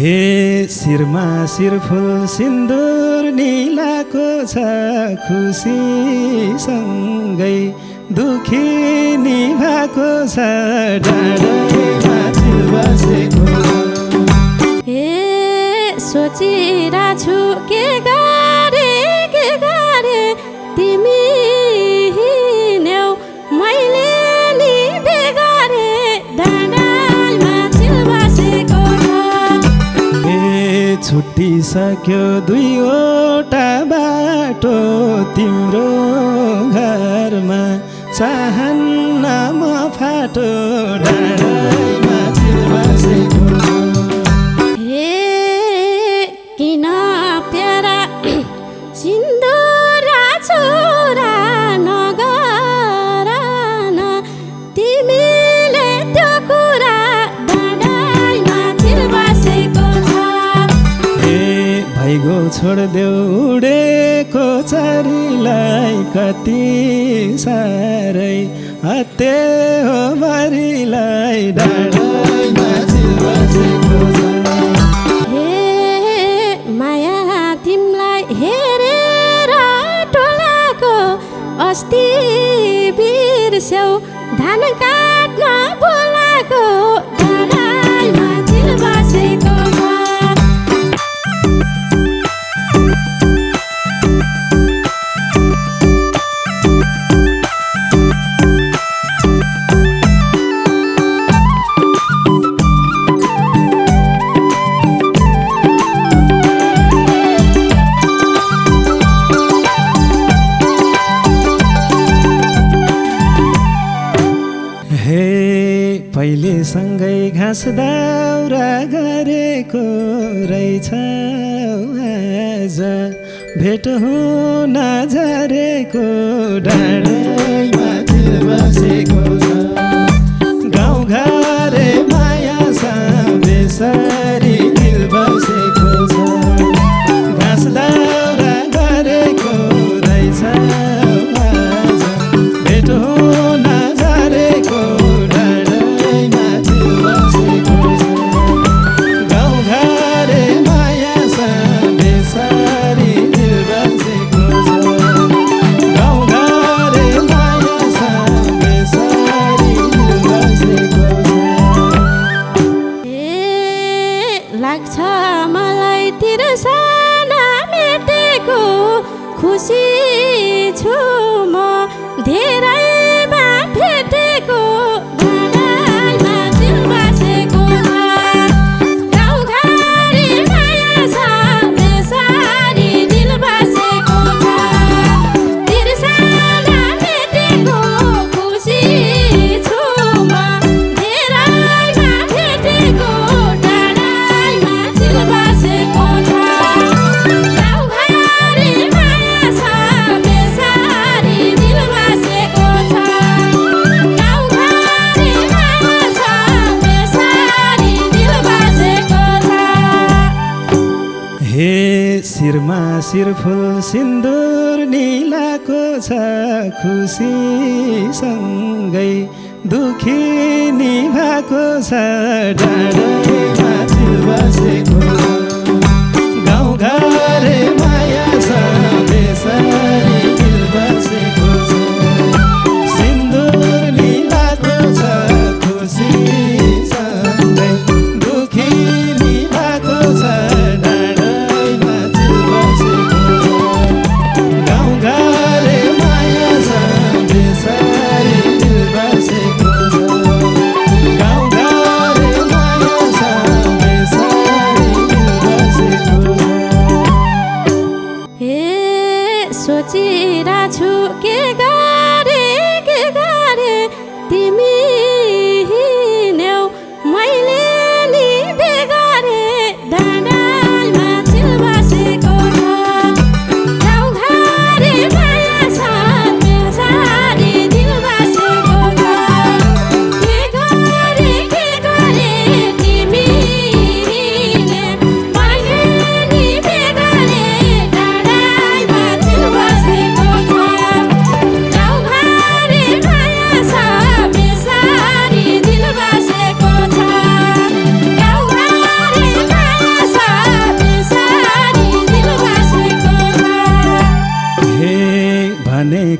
हे शिरमा शिरफुल सिन्दुर निलाको छ खुसीसँगै दुखी निभाको छ डाँडैमा चिल बसेको। हे सोचिरा छु के गरे तिमी हिँड्यौ मैले नि बेगरे डाँडामा चिल बसेको छ। हे छुट्टिसक्यो दुईवटा बाटो तिम्रो घरमा चाहन्न म फाटो डाँडामा चिल बसेको। हे किन प्यारा सिन्दुरा छोरा नगर न तिमीले त्यो कुरा डाँडामा चिल बसेको छ। हे भैगो छोड्देऊ उडेको चरीलाई कति साह्रै हत्ते हो मरीलाई डाँडामा चिल बसेको छ। हे माया तिमीलाई हेरेर टोलाको अस्ति बिर्स्यौ धान काट्न बोलाको डाँडामा चिल बसेको छ। हे पहिले सँगै घाँस दाउरा गरेको रहेछौ आज भेट हुन झरेको डाँडैमा चिल बसेको छ। गाउँघरे माया बेसरी दिल बसेको छ। घाँस दाउरा गरेको रहेछौ आज भेट हुन झरेको डाँडैमा चिल बसेको छ। गाउँघरे माया बेसरी दिल बसेको छ। गाउँघरे माया बेसरी दिल बसेको छ। हे लाग्छ मलाई तिर्सना मेटेको खुसी छु म धेरैमा भेटेको डाँडामा चिल बसेको छ। गाउँघरे माया छ बेसारी दिल बसेको छ। तिर्सना मेटेको खुसी छु म धेरैमा भेटेको डाँडामा चिल बसेको छ। गाउँघरे माया छ बेसारी दिल बसेको छ। गाउँघरे माया छ बेसारी दिल बसेको छ। हे शिरमा शिरफुल सिन्दुर निलाको छ खुसीसँगै दुखी निभाको छ डाँडैमा चिल बसेको। गाउँघरे माया छ बेसरी दिल बसेको छ। सिन्दुर निलाको छ खुसीसँगै दुखी निभाको छ डाँडैमा चिल बसेको छ। गाउँघरे माया छ बेसरी दिल बसेको छ। गाउँघरे माया छ बेसरी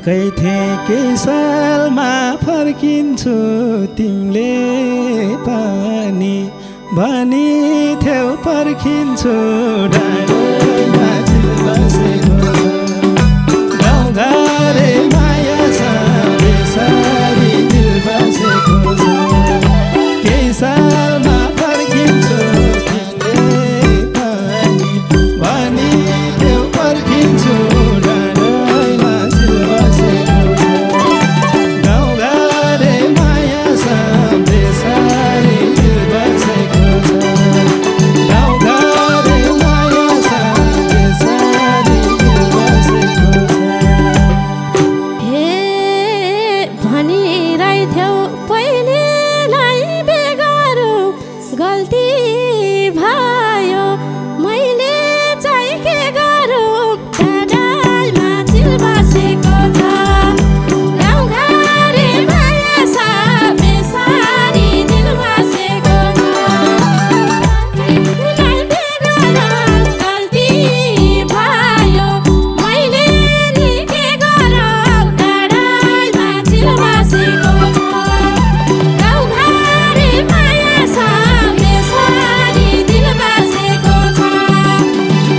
अर्कै थिए केही सालमा फर्किन्छु तिमीले पनि भनिथ्यौ पर्खिन्छु डाँडोमा चिल बसेको छ गाउँघरे माया छ बेसारी दिल बसेको छ केही सालमा फर्किन्छु तिमीले पनि भनिथ्यौ पर्खिन्छु डाँडोमा चिल बसेको छ गाउँघरे माया छ बेसारी दिल बसेको छ गाउँघरे माया छ बेसारी दिल बसेको छ। हे भनिरहेथ्यौ पहिलेलाई बेगारो गल्ती भयो मैले चाहिँ के गरौँ डाँडामा चिल बसेको छ गाउँघरे माया छ बेसारी दिल बसेको छ पहिलेलाई बेगारो गल्ती भयो मैले नि के गरौँ डाँडामा चिल बसेको छ गाउँघरे माया छ बेसारी दिल बसेको छ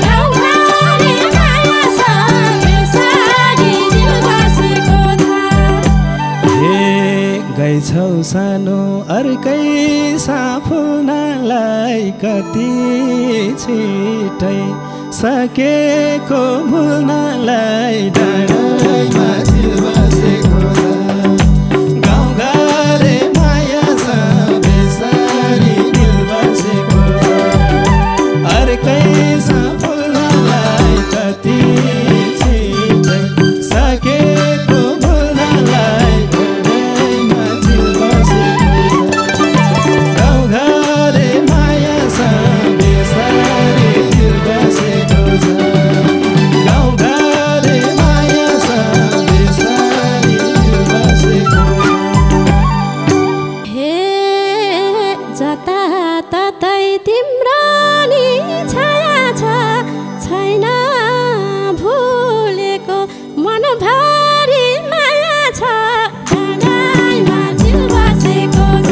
गाउँघरे माया छ बेसारी दिल बसेको छ। हे गएछौ सानो अर्कै साफुल्नलाई कति छिटै सकेको भुल्नलाई डाँडोमा चिल बसेको छ गाउँघरे माया छ बेसारी दिल बसेको छ अर्कै साफुल्नलाई कति छिटै सकेको भुल्नलाई डाँडोमा चिल बसेको छ गाउँघरे माया छ बेसारी दिल बसेको छ गाउँघरे माया छ बेसारी दिल बसेको छ। हे जताततै तिम्रो नि छाया छ छैन भुलेको मनभरि माया छ डाँडामा चिल बसेको छ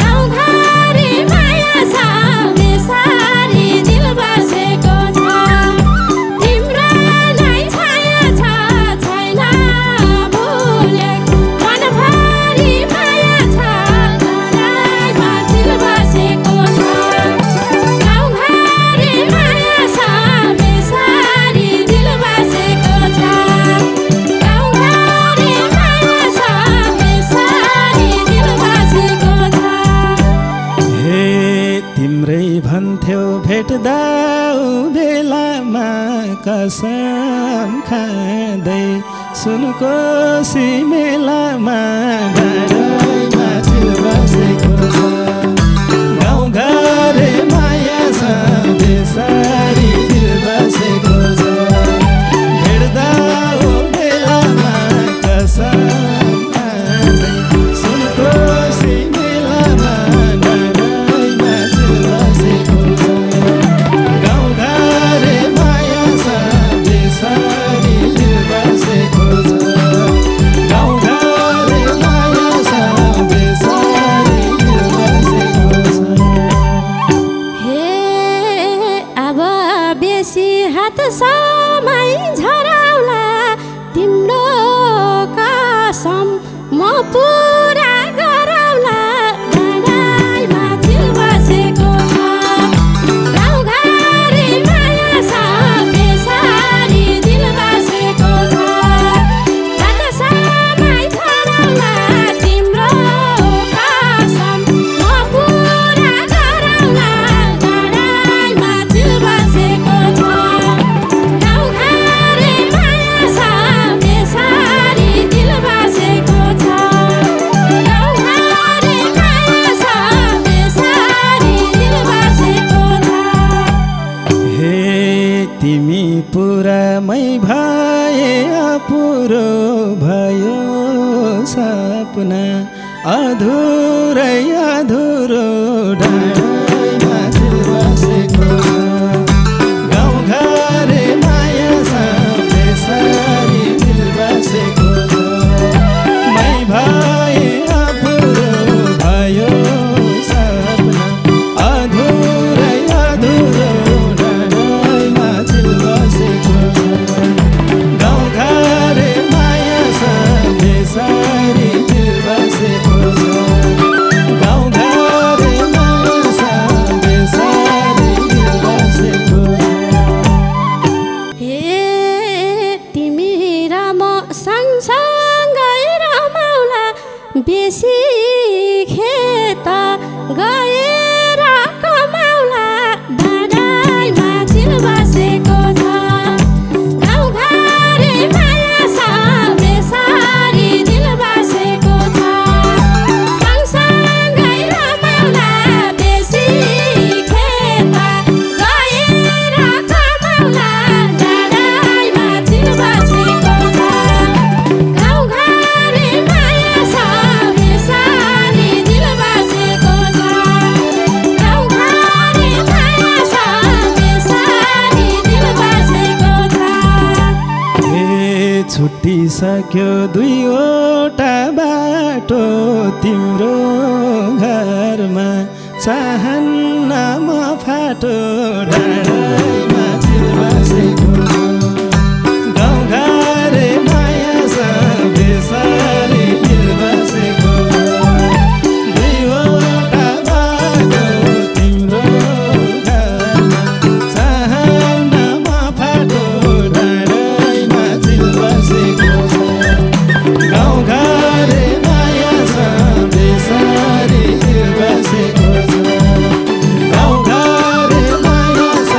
गाउँघरे माया छ बेसारी दिल बसेको छ तिम्रो नै छाया छ छैन भुलेको मनभरि माया छ डाँडामा चिल बसेको छ गाउँघरे माया छ बेसारी दिल बसेको छ गाउँघरे माया छ बेसारी दिल बसेको छ। हे तिम्रै भन्थ्यौ भेट्दा बेलामा कसम खाँदै सुनकोसी मेलामा डाँडोमा चिल बसेको छ गाउँघरे माया छ बेसारी दिल बसेको छ भेट्दा बेलामा कसम खाँदै सुनकोसी मेलामा डाँडोमा चिल बसेको छ गाउँघरे माया छ बेसारी दिल बसेको छ गाउँघरे माया छ बेसारी दिल बसेको छ। हे अब बेसी हात समय झराउला तिम्रो कसम म पुरा गराउला डाँडामा चिल बसेको छ गाउँघरे माया छ बेसारी दिल बसेको छ हात समय झराउला तिम्रो कसम म पुरा गराउला डाँडामा चिल बसेको छ गाउँघरे माया छ बेसारी दिल बसेको छ गाउँघरे माया छ बेसारी दिल बसेको छ। हे तिमी पुरामै भए अपुरो भयो सपना अधुरै अधुरो डाँडोमा चिल बसेको छ गाउँघरे माया छ बेसारी दिल बसेको सक्यो दुईवटा बाटो तिम्रो घरमा चाहन्न म फाटो डाँडामा चिल बसेको गाउँघरे माया छ बेसारी चिल बसेको दुईवटा बाटो तिम्रो घरमा चाहन्न म फाटो डाँडामा चिल बसेको गाउँघरे माया छ बेसारी चिल बसेको गाउँघरे माया छ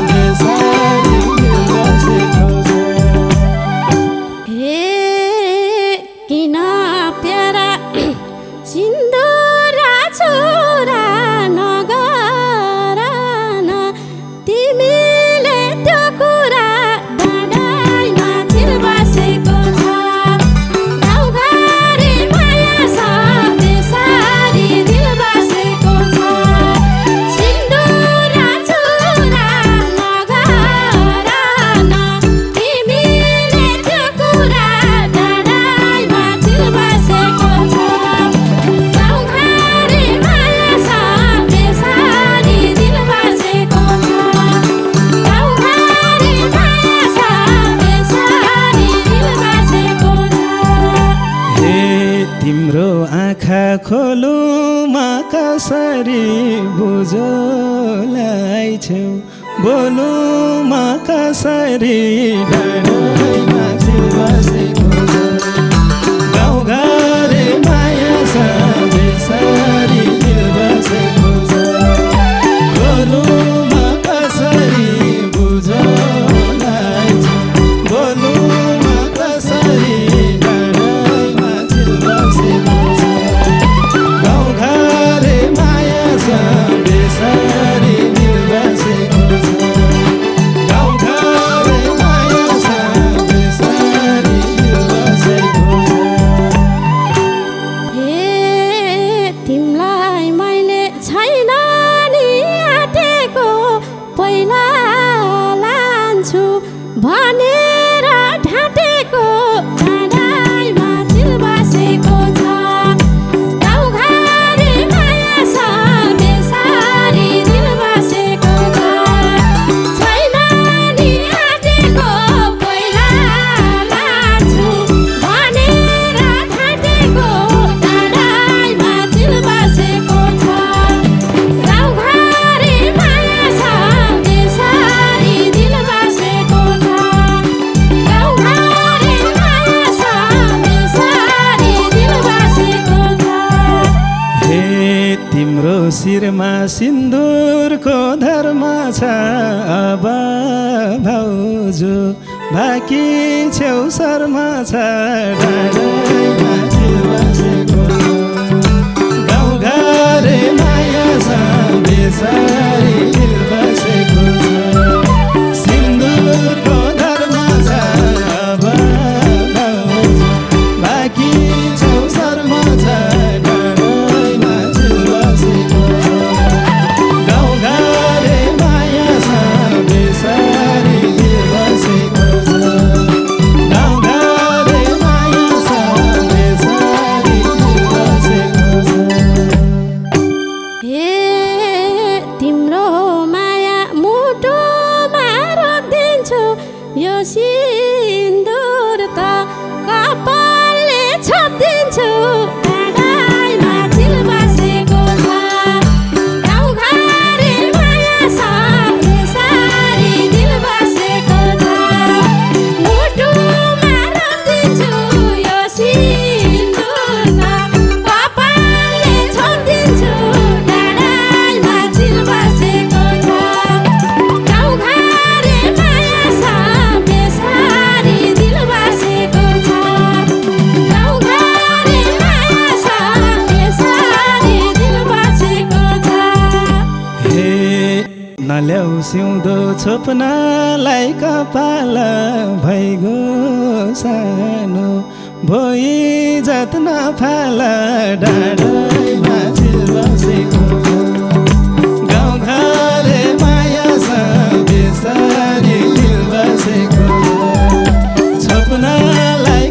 बेसारी चिल बसेको हे किन प्यारा सिन्दुरा छोरा नगर न तिमीले त्यो कुरा डाँडामा चिल बसेको छ गाउँघरे माया छ बेसारी दिल बसेको छ सिन्दुरा छोरा नगर न तिमीले त्यो कुरा डाँडामा चिल बसेको छ गाउँघरे माया छ बेसारी दिल बसेको छ गाउँघरे माया छ बेसारी दिल बसेको छ हे तिम्रो आँखा खोलु म कसरी बुझोलाई छेउ बोलु म कसरी डाँडामा चिल बसेको छ गाउँघरे माया छ बेसारी चिल बसेको छ बोलु म कसरी बुझोलाई छेउ बोलु म कसरी डाँडामा चिल बसेको छ गाउँघरे माया छ बेसारी चिल बसेको छ गाउँघरे माया छ बेसारी चिल बसेको छ हे तिमलाई मैले छैन नि आँटेको पहिला लान्छु भनेर ढाँटेको डाँडामा चिल बसेको छ गाउँघरे माया छ बेसारी दिल बसेको छ छैन नि आँटेको पहिला लान्छु भनेर ढाँटेको डाँडामा चिल बसेको छ गाउँघरे माया छ बेसारी दिल बसेको छ गाउँघरे माया छ बेसारी दिल बसेको छ हे तिम्रो शिरमा सिन्दुरको धर्म छ अब भाउजू बाँकी छेउ शर्मा छ डाँडामा चिल बसेको छ गाउँघरे माया छ बेसारी चिल बसेको छ सिन्दुरको धर्म छ अब भाउजू बाँकी छेउ शर्मा छ डाँडामा चिल बसेको छ गाउँघरे माया छ बेसारी चिल बसेको छ गाउँघरे माया छ बेसारी चिल बसेको छ हे तिम्रो माया मुटुमा राख्दिन्छु यो सिन्दुर त कपालले छाप्दिन्छु डाँडामा चिल बसेको छ गाउँघरे माया छ बेसारी दिल बसेको छ मुटुमा राख्दिन्छु यो सिन्दुर त कपालले छाप्दिन्छु डाँडामा चिल बसेको छ गाउँघरे माया छ बेसारी दिल बसेको छ गाउँघरे माया छ बेसारी दिल बसेको छ हे नल्याउ सिउँदो छोप्नलाई कपाल भइगो सानो भोइ जत्न फाल डाँडामा चिल बसेको छ गाउँघरे माया छ बेसारी चिल बसेको छ छोप्नलाई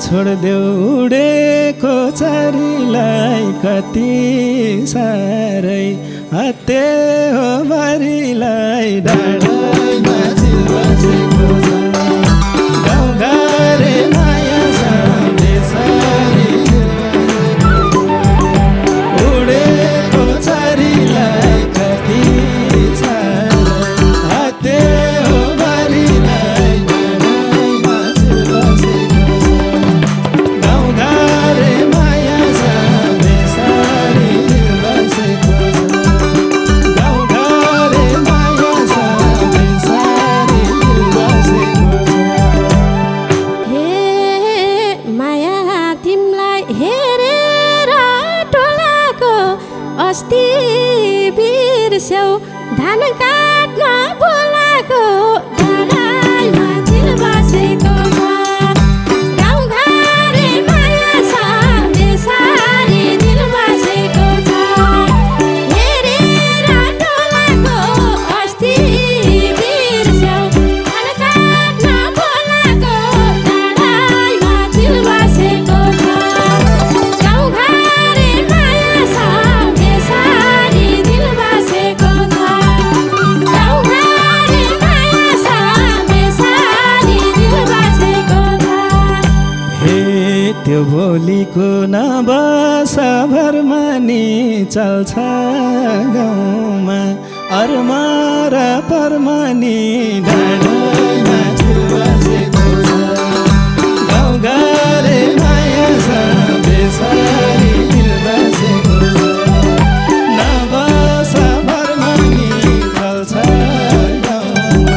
छोड्देऊ उडेको चरीलाई कति साह्रै हत्ते हो बारीलाई डाँडामा चिल बसेको छ गाउँघरे माया छ बेसारी उडेको चरीलाई कति साह्रै हत्ते हो बारीलाई डाँडामा चिल बसेको छ गाउँघरे माया छ बेसारी बसेको छ गाउँघरे माया छ बेसारी बसेको छ हे माया तिमलाई हेरेर टोलाको अस्ति बिर्स्यौ धान काट्न बोलाको डाँडामा चिल बसेको छ गाउँघरे माया छ बेसारी दिल बसेको छ हेरेर टोलाको अस्ति बिर्स्यौ धान काट्न बोलाको डाँडामा चिल बसेको छ गाउँघरे माया छ बेसारी दिल बसेको छ गाउँघरे माया छ बेसारी दिल बसेको छ हे त्यो भोलिको नबस भरमानी चल्छ गाउँमा अरमा र परमानी डाँडामा चिल बसेको छ गाउँघरे माया छ बेसारी दिल बसेको छ नबस भरमानी चल्छ गाउँमा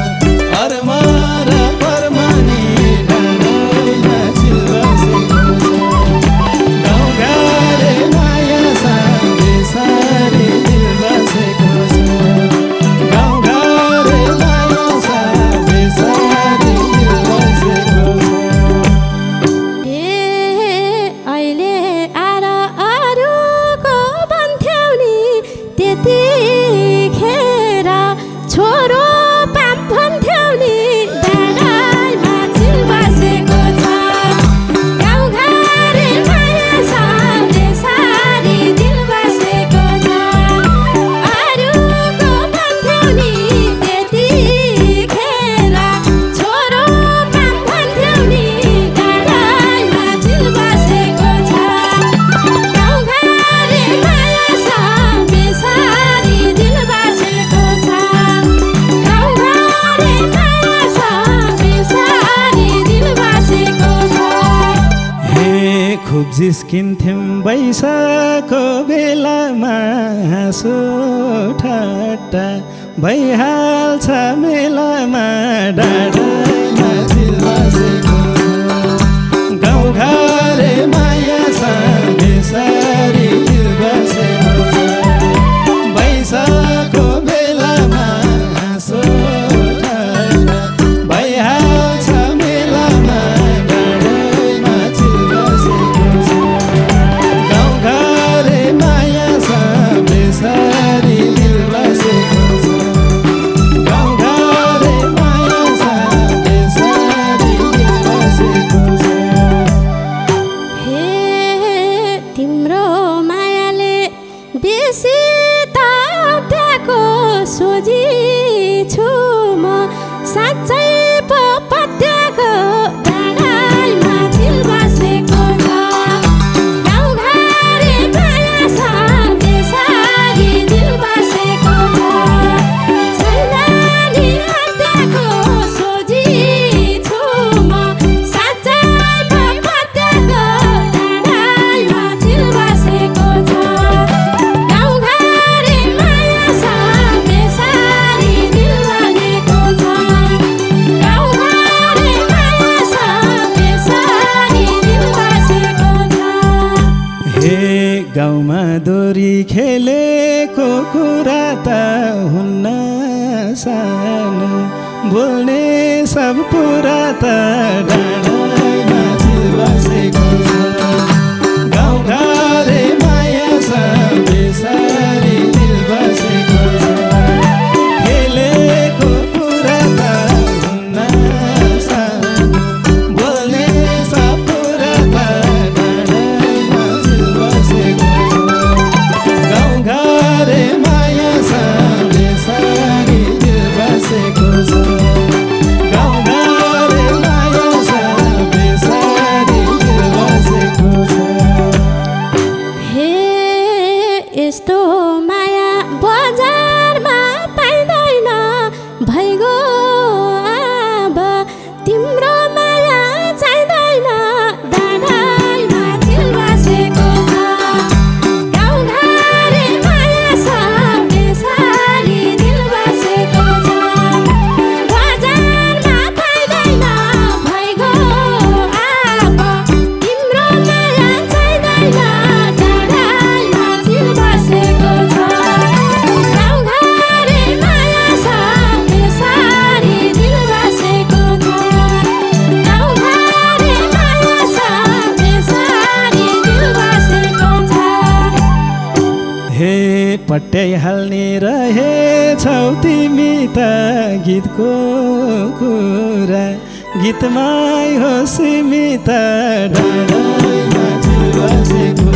अरमा र परमानी डाँडामा चिल बसेको छ गाउँघरे माया छ बेसारी दिल बसेको छ गाउँघरे माया छ बेसारी दिल बसेको छ हे अहिले आएर अरूको बन्थ्यौ नि त्यतिखेर छोरो पाप भन्थ्यौ नि डाँडामा चिल बसेको छ गाउँघरे माया छ बेसारी दिल बसेको छ अरूको बन्थ्यौ नि त्यतिखेर छोरो पाप भन्थ्यौ नि डाँडामा चिल बसेको छ गाउँघरे माया छ बेसारी दिल बसेको छ गाउँघरे माया छ बेसारी दिल बसेको छ हे खुब जिस्किन्थ्यौँ बैशाखको बेलामा हाँसो ठट्टा भइहाल्छ मेलामा डाँडामा चिल बसेको छ गाउँघरे माया छ बेसारी दिल बसेको छ बैशाखको बेलामा हाँसो ठट्टा भइहाल्छ मेलामा डाँडामा चिल बसेको छ गाउँघरे माया छ बेसारी दिल बसेको छ गाउँघरे माया छ बेसारी दिल बसेको छ हे तिम्रो मायाले बेसी तात्याको सोझी छु म साँच्चै पो पत्याको डाँडामा चिल बसेको छ गाउँघरे माया छ बेसारी दिल बसेको छ छैन नि हत्याको सोझी छु म साँच्चै पो पत्याको डाँडामा चिल बसेको छ गाउँघरे माया छ बेसारी दिल बसेको छ गाउँघरे माया छ बेसारी दिल बसेको छ हे गाउँमा दोरी खेलेको कुरा त हुन्न सानो बोल्ने सब कुरा त डाँडामा चिल बसेको छ गाउँघरे माया छ बेसारी दिल बसेको छ खेलेको कुरा त हुन्न सानो बोल्ने सब कुरा पट्याइहाल्ने रहेछौ तिमी त गीतको कुरा गीतमै हो सीमित डाँडामा चिल बसेको